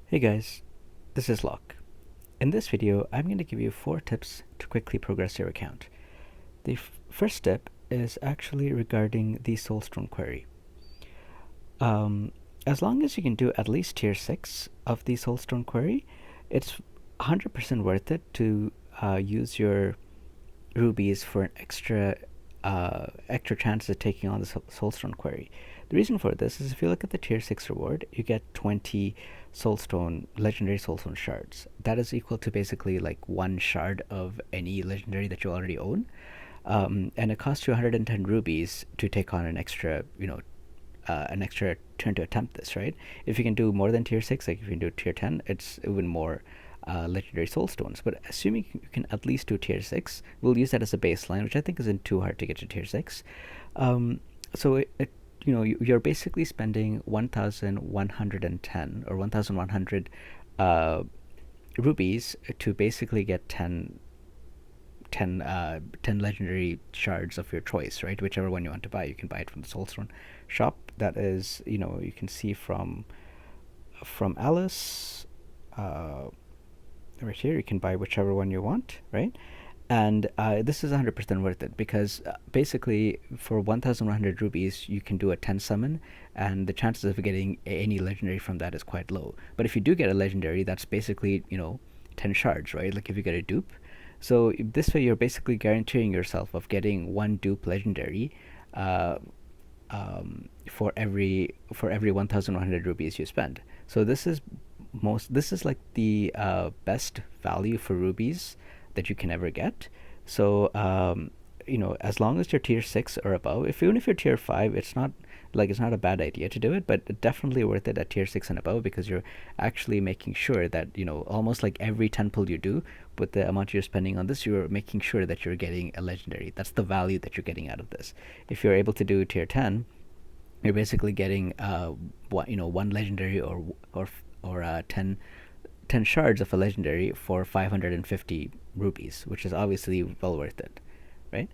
Hey guys, this is Locke. In this video, I'm going to give you 4 tips to quickly progress your account. The first tip is actually regarding the Soulstone query. Um, as long as you can do at least tier 6 of the Soulstone query, it's 100% worth it to use your rubies for an extra chance of taking on the Soulstone query. The reason for this is if you look at the tier 6 reward, you get 20 legendary Soulstone shards. That is equal to basically like 1 shard of any legendary that you already own. And it costs you 110 rubies to take on an extra turn to attempt this, right? If you can do more than tier 6, like if you can do tier 10, it's even more legendary soulstones. But assuming you can at least do tier 6, we'll use that as a baseline, which I think isn't too hard to get to tier 6. So you're basically spending 1,110 or 1,100 rubies to basically get 10 legendary shards of your choice, right? Whichever one you want to buy, you can buy it from the Soulstone shop. That is, you can see from Alice, right here. You can buy whichever one you want, right? And this is 100% worth it because basically for 1,100 rubies you can do a 10 summon, and the chances of getting any legendary from that is quite low. But if you do get a legendary, that's basically 10 shards, right? Like if you get a dupe. So this way you're basically guaranteeing yourself of getting one dupe legendary uh, for every 1,100 rubies you spend. So this is like the best value for rubies that you can ever get. So as long as you're tier 6 or above, even if you're tier 5, it's not a bad idea to do it, but definitely worth it at tier 6 and above because you're actually making sure that almost like every 10 pull you do with the amount you're spending on this, you're making sure that you're getting a legendary. That's the value that you're getting out of this. If you're able to do tier 10, you're basically getting one legendary or 10 shards of a legendary for 550 rupees, which is obviously well worth it, right?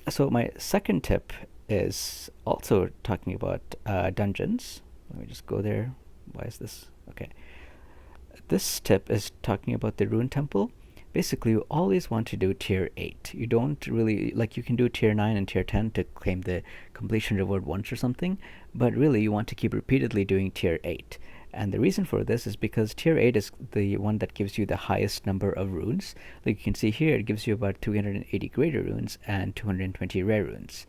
So my second tip is also talking about dungeons. Let me just go there. Why is this? Okay. This tip is talking about the Rune Temple. Basically, you always want to do tier 8. You don't really, like, you can do tier 9 and tier 10 to claim the completion reward once or something, but really you want to keep repeatedly doing tier 8. And the reason for this is because tier 8 is the one that gives you the highest number of runes. Like you can see here, it gives you about 280 greater runes and 220 rare runes.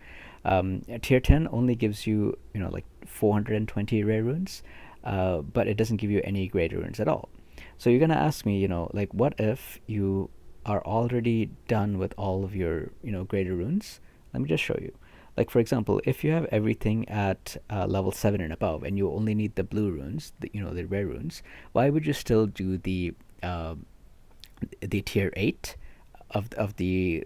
Tier 10 only gives you, like 420 rare runes, but it doesn't give you any greater runes at all. So you're gonna ask me, like, what if you are already done with all of your, greater runes? Let me just show you. Like for example, if you have everything at level 7 and above, and you only need the blue runes, the rare runes, why would you still do uh, the tier 8 of the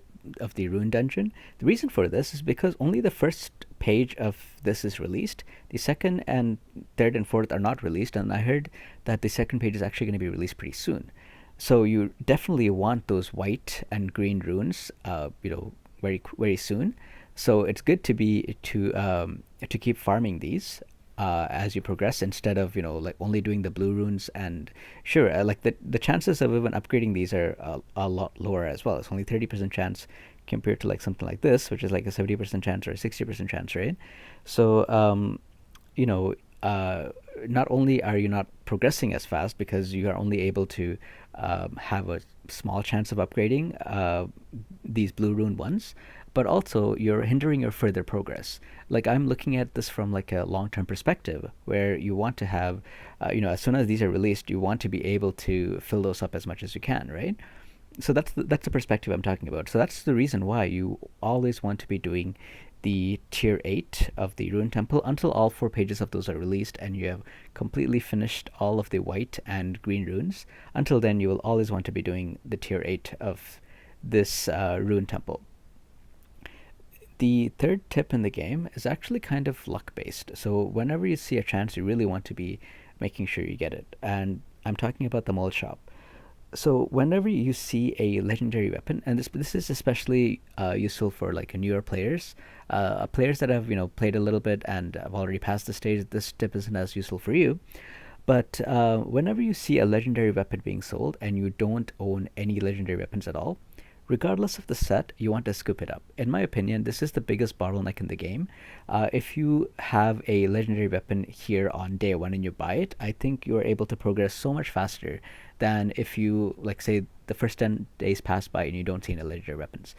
rune dungeon? The reason for this is because only the first page of this is released. The second and third and fourth are not released, and I heard that the second page is actually going to be released pretty soon. So you definitely want those white and green runes, very very soon. So it's good to keep farming these as you progress instead of like only doing the blue runes. And sure, like the chances of even upgrading these are a lot lower as well. It's only 30% chance compared to like something like this, which is like a 70% chance or a 60% chance, right? So you know not only are you not progressing as fast because you are only able to have a small chance of upgrading these blue rune ones, but also you're hindering your further progress. Like I'm looking at this from like a long-term perspective, where you want to have, as soon as these are released, you want to be able to fill those up as much as you can, right? So that's the perspective I'm talking about. So that's the reason why you always want to be doing the tier 8 of the Rune Temple until all 4 pages of those are released and you have completely finished all of the white and green runes. Until then, you will always want to be doing the tier 8 of this Rune Temple. The third tip in the game is actually kind of luck based. So whenever you see a chance, you really want to be making sure you get it. And I'm talking about the mall shop. So whenever you see a legendary weapon, and this is especially useful for like newer players that have played a little bit and have already passed the stage, this tip isn't as useful for you. But whenever you see a legendary weapon being sold and you don't own any legendary weapons at all, regardless of the set, you want to scoop it up. In my opinion, this is the biggest bottleneck in the game. If you have a legendary weapon here on day one and you buy it, I think you're able to progress so much faster than if you, like, say, the first 10 days pass by and you don't see any legendary weapons.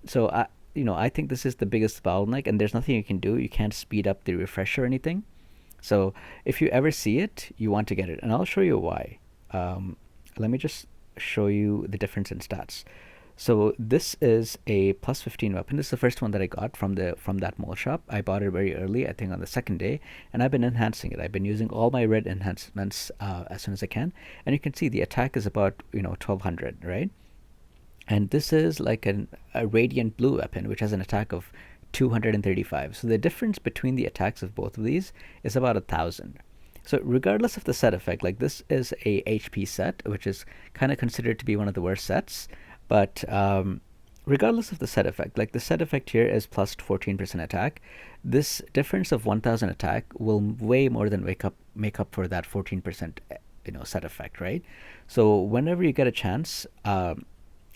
So, I think this is the biggest bottleneck, and there's nothing you can do. You can't speed up the refresh or anything. So if you ever see it, you want to get it, and I'll show you why. Um, Let me just show you the difference in stats. So this is a plus 15 weapon. This is the first one that I got from that mall shop. I bought it very early, I think on the second day, and I've been enhancing it. I've been using all my red enhancements as soon as I can, and you can see the attack is about 1200, right? And this is like a radiant blue weapon, which has an attack of 235. So the difference between the attacks of both of these is about 1,000. So regardless of the set effect, like this is a HP set, which is kind of considered to be one of the worst sets. But regardless of the set effect, like the set effect here is plus 14% attack. This difference of 1,000 attack will way more than make up for that 14% set effect, right? So whenever you get a chance,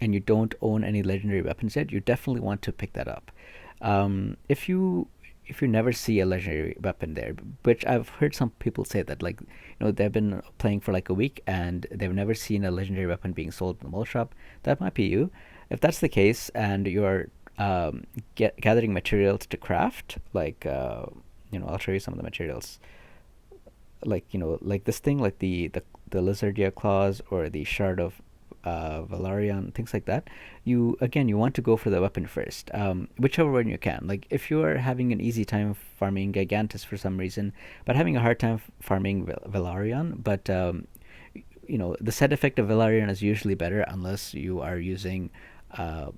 and you don't own any legendary weapons yet, you definitely want to pick that up. If you never see a legendary weapon there, which I've heard some people say that, like, they've been playing for like a week and they've never seen a legendary weapon being sold in the mall shop, that might be you. If that's the case and you're gathering materials to craft, like, I'll show you some of the materials, like, like this thing, like the Lizardia claws or the shard of Valarian, things like that. You want to go for the weapon first, whichever one you can. Like if you are having an easy time farming Gigantus for some reason, but having a hard time farming Valarian, but the set effect of Valarian is usually better unless you are using uh,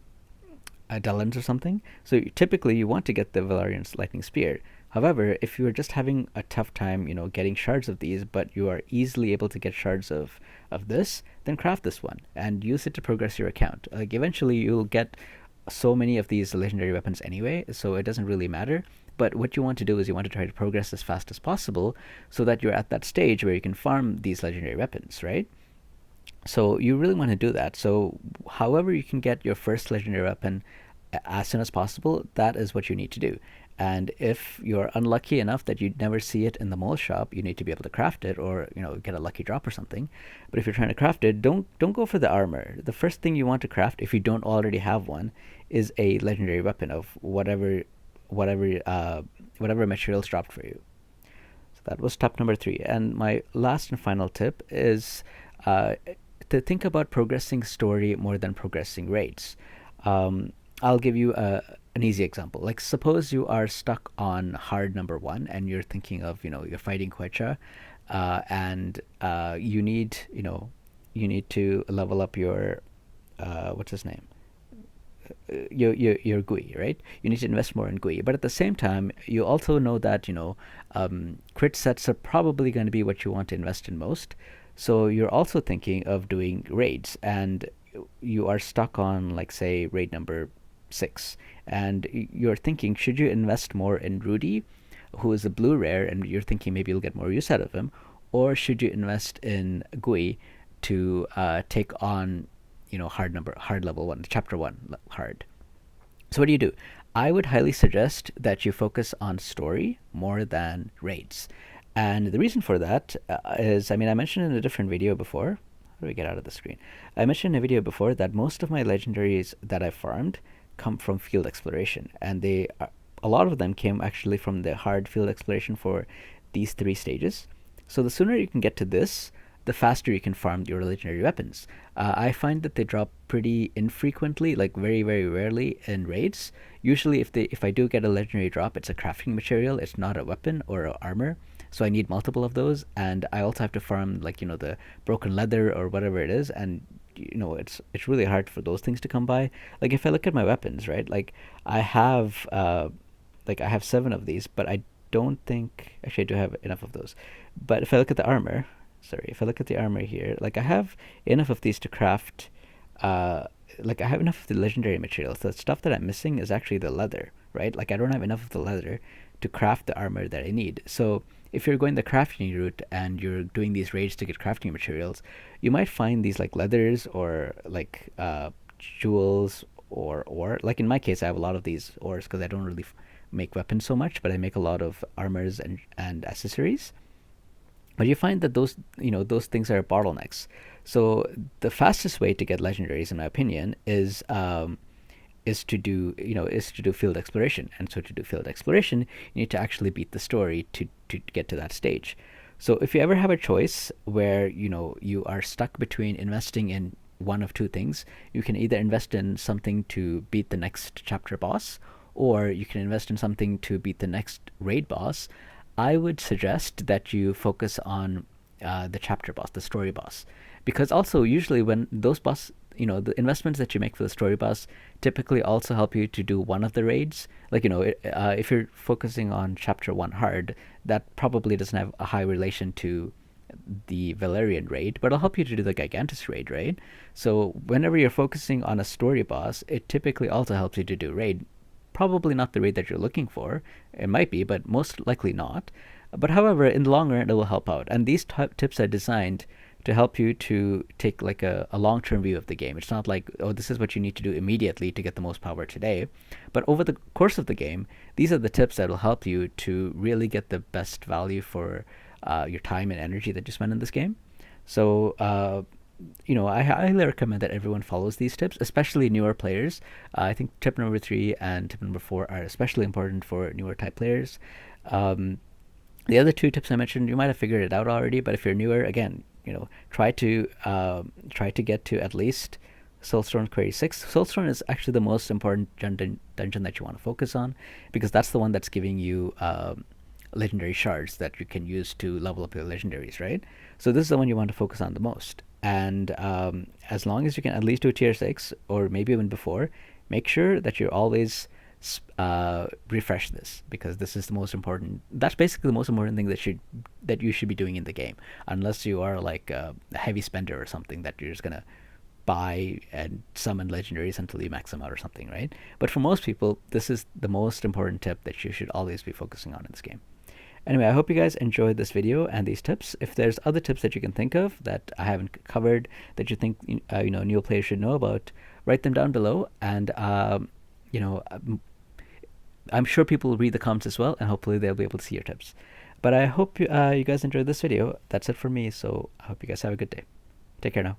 Delens or something. So typically you want to get the Valarian's Lightning Spear. However, if you are just having a tough time, getting shards of these, but you are easily able to get shards of this, then craft this one and use it to progress your account. Like eventually you'll get so many of these legendary weapons anyway, so it doesn't really matter. But what you want to do is you want to try to progress as fast as possible so that you're at that stage where you can farm these legendary weapons, right? So you really want to do that. So however you can get your first legendary weapon as soon as possible, that is what you need to do. And if you're unlucky enough that you never see it in the mall shop, you need to be able to craft it, or get a lucky drop or something. But if you're trying to craft it, don't go for the armor. The first thing you want to craft, if you don't already have one, is a legendary weapon of whatever materials dropped for you. So that was tip number 3. And my last and final tip is uh, to think about progressing story more than progressing raids. I'll give you an easy example. Like suppose you are stuck on hard number 1 and you're thinking of, you're fighting Quecha, and you need to level up your what's his name, your GUI, right? You need to invest more in GUI, but at the same time, you also know that crit sets are probably going to be what you want to invest in most. So you're also thinking of doing raids, and you are stuck on, like, say, raid number 6, and you're thinking, should you invest more in Rudy, who is a blue rare, and you're thinking maybe you'll get more use out of him, or should you invest in GUI to take on hard level 1, chapter 1 hard? So what do you do? I would highly suggest that you focus on story more than raids. And the reason for that is, I mean, I mentioned in a different video before. How do we get out of the screen? I mentioned in a video before that most of my legendaries that I farmed come from field exploration, and a lot of them came actually from the hard field exploration for these 3 stages. So the sooner you can get to this, the faster you can farm your legendary weapons. I find that they drop pretty infrequently, like very, very rarely in raids. Usually if I do get a legendary drop, it's a crafting material, it's not a weapon or a armor. So I need multiple of those, and I also have to farm, like, the broken leather or whatever it is, and it's really hard for those things to come by. Like if I look at my weapons, right? Like I have I have 7 of these, but I don't think actually I do have enough of those. But if I look at the armor, if I look at the armor here, like I have enough of these to craft. Like I have enough of the legendary materials. The stuff that I'm missing is actually the leather, right? Like I don't have enough of the leather to craft the armor that I need. So if you're going the crafting route and you're doing these raids to get crafting materials, you might find these like leathers or like jewels or ore. Like in my case, I have a lot of these ores because I don't really make weapons so much, but I make a lot of armors and accessories. But you find that those things are bottlenecks. So the fastest way to get legendaries, in my opinion, is to do field exploration. And so to do field exploration, you need to actually beat the story to get to that stage. So if you ever have a choice where you are stuck between investing in one of two things, you can either invest in something to beat the next chapter boss, or you can invest in something to beat the next raid boss. I would suggest that you focus on the chapter boss, the story boss, because also usually when those boss, the investments that you make for the story boss typically also help you to do one of the raids. Like if you're focusing on chapter one hard, that probably doesn't have a high relation to the Valerian raid, but it'll help you to do the Gigantus raid, right? So whenever you're focusing on a story boss, it typically also helps you to do raid. Probably not the raid that you're looking for. It might be, but most likely not. But however, in the long run, it will help out. And these tips are designed to help you to take like a long-term view of the game. It's not like, oh, this is what you need to do immediately to get the most power today. But over the course of the game, these are the tips that will help you to really get the best value for your time and energy that you spend in this game. So, I highly recommend that everyone follows these tips, especially newer players. I think tip number 3 and tip number 4 are especially important for newer type players. The other two tips I mentioned, you might have figured it out already, but if you're newer, again, try to get to at least Soulstone Quarry 6. Soulstone is actually the most important dungeon that you want to focus on, because that's the one that's giving you legendary shards that you can use to level up your legendaries, right? So this is the one you want to focus on the most. And as long as you can at least do tier 6, or maybe even before, make sure that you're always refresh this, because this is the most important. That's basically the most important thing that you should be doing in the game, unless you are like a heavy spender or something that you're just gonna buy and summon legendaries until you max them out or something, right? But for most people, this is the most important tip that you should always be focusing on in this game. Anyway, I hope you guys enjoyed this video and these tips. If there's other tips that you can think of that I haven't covered that you think new players should know about, write them down below, and I'm sure people will read the comments as well, and hopefully they'll be able to see your tips. But I hope you guys enjoyed this video. That's it for me, so I hope you guys have a good day. Take care now.